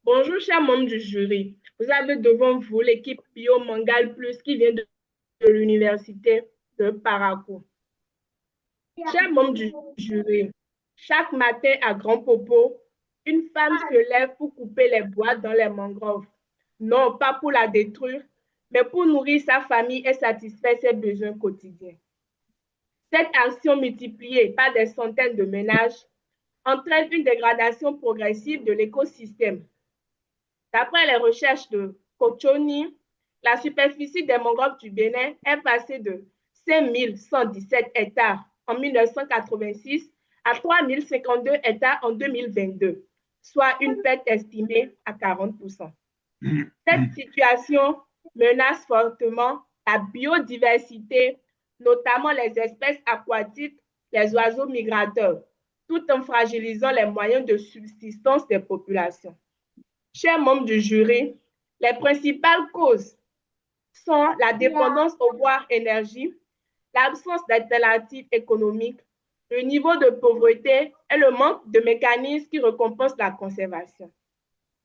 Bonjour, chers membres du jury. Vous avez devant vous l'équipe Bio Mangal Plus qui vient de l'université de Parakou. Chers membres du jury, chaque matin à Grand Popo, une femme se lève pour couper les bois dans les mangroves. Non, pas pour la détruire, mais pour nourrir sa famille et satisfaire ses besoins quotidiens. Cette action multipliée par des centaines de ménages entraîne une dégradation progressive de l'écosystème. D'après les recherches de Kochoni, la superficie des mangroves du Bénin est passée de 5 117 hectares en 1986 à 3 052 hectares en 2022, soit une perte estimée à 40%. Cette situation menace fortement la biodiversité, notamment les espèces aquatiques, les oiseaux migrateurs, tout en fragilisant les moyens de subsistance des populations. Chers membres du jury, les principales causes sont la dépendance au bois énergie, l'absence d'alternatives économiques, le niveau de pauvreté et le manque de mécanismes qui récompensent la conservation.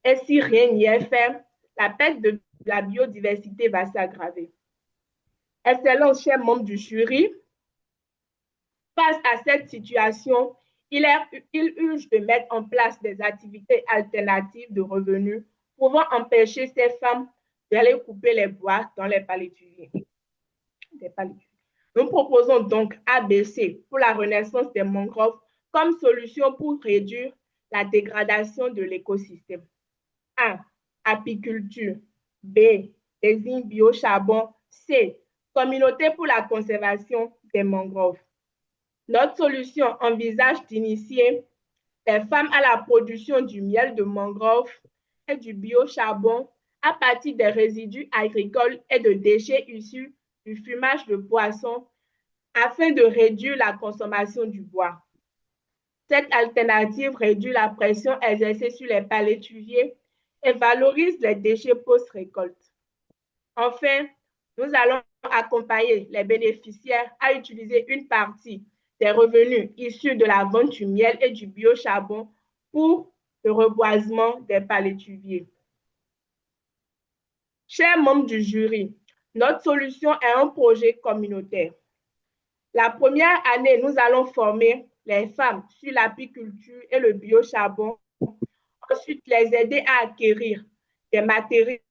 Et si rien n'y est fait, la perte de la biodiversité va s'aggraver. Excellence, chers membres du jury, face à cette situation, il urge de mettre en place des activités alternatives de revenus pouvant empêcher ces femmes d'aller couper les bois dans les palétuviers. Nous proposons donc ABC pour la renaissance des mangroves comme solution pour réduire la dégradation de l'écosystème. A. Apiculture. B. Usines biocharbon. C. Communauté pour la conservation des mangroves. Notre solution envisage d'initier les femmes à la production du miel de mangrove et du biocharbon à partir des résidus agricoles et de déchets issus du fumage de poissons afin de réduire la consommation du bois. Cette alternative réduit la pression exercée sur les palétuviers et valorise les déchets post-récolte. Enfin, nous allons accompagner les bénéficiaires à utiliser une partie des revenus issus de la vente du miel et du biocharbon pour le reboisement des palétuviers. Chers membres du jury, notre solution est un projet communautaire. La première année, nous allons former les femmes sur l'apiculture et le biocharbon. Ensuite, les aider à acquérir des matériels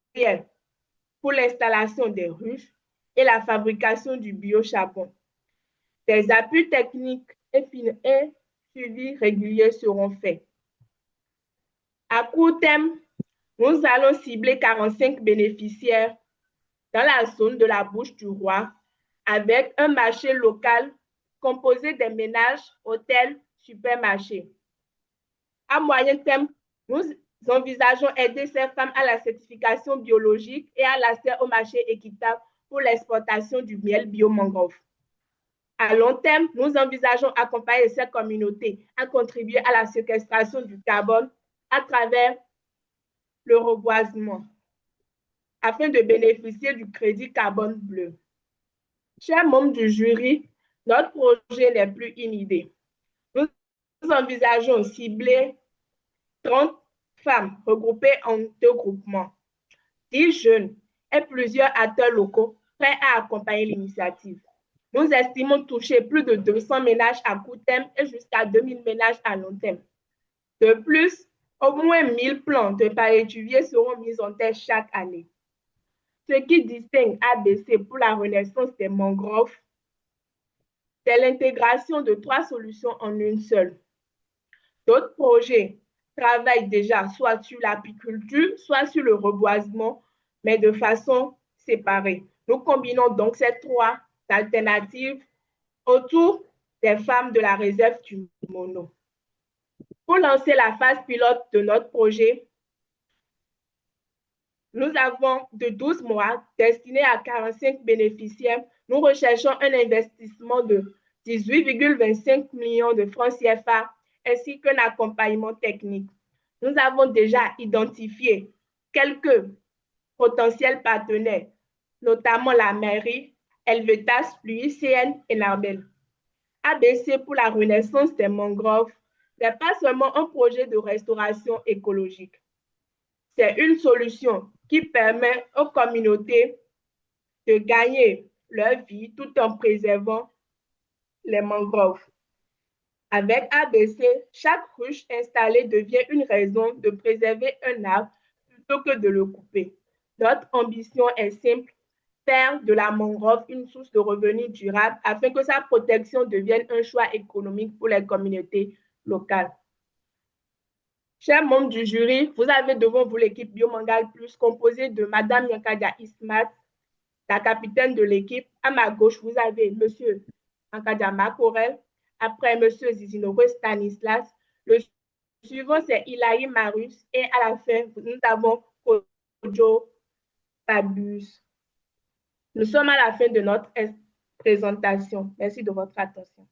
pour l'installation des ruches et la fabrication du biocharbon. Des appuis techniques et suivis réguliers seront faits. À court terme, nous allons cibler 45 bénéficiaires dans la zone de la Bouche du Roi avec un marché local composé des ménages, hôtels, supermarchés. À moyen terme, nous envisageons aider ces femmes à la certification biologique et à l'accès au marché équitable pour l'exportation du miel bio-mangrove. À long terme, nous envisageons accompagner ces communautés à contribuer à la séquestration du carbone à travers le reboisement afin de bénéficier du crédit carbone bleu. Chers membres du jury, notre projet n'est plus une idée. Nous envisageons cibler 30 femmes regroupées en 2 groupements, 10 jeunes et plusieurs acteurs locaux prêts à accompagner l'initiative. Nous estimons toucher plus de 200 ménages à court terme et jusqu'à 2000 ménages à long terme. De plus, au moins 1000 plants de palétuviers seront mis en terre chaque année. Ce qui distingue ABC pour la renaissance des mangroves, c'est l'intégration de 3 solutions en une seule. D'autres projets travaillent déjà soit sur l'apiculture, soit sur le reboisement, mais de façon séparée. Nous combinons donc ces 3 alternatives autour des femmes de la réserve du Mono. Pour lancer la phase pilote de notre projet, nous avons de 12 mois destinés à 45 bénéficiaires. Nous recherchons un investissement de 18,25 millions de francs CFA ainsi qu'un accompagnement technique. Nous avons déjà identifié quelques potentiels partenaires, notamment la mairie, Helvetas, l'UICN et Narbel. ABC pour la renaissance des mangroves n'est pas seulement un projet de restauration écologique. C'est une solution qui permet aux communautés de gagner leur vie tout en préservant les mangroves. Avec ABC, chaque ruche installée devient une raison de préserver un arbre plutôt que de le couper. Notre ambition est simple, faire de la mangrove une source de revenus durable afin que sa protection devienne un choix économique pour les communautés locales. Chers membres du jury, vous avez devant vous l'équipe Biomangal Plus composée de Madame Yankadia Ismat, la capitaine de l'équipe. À ma gauche, vous avez Monsieur Yankadia Makorel. Après Monsieur Zizinore Stanislas. Le suivant, c'est Ilaï Marus. Et à la fin, nous avons Kojo Fabius. Nous sommes à la fin de notre présentation. Merci de votre attention.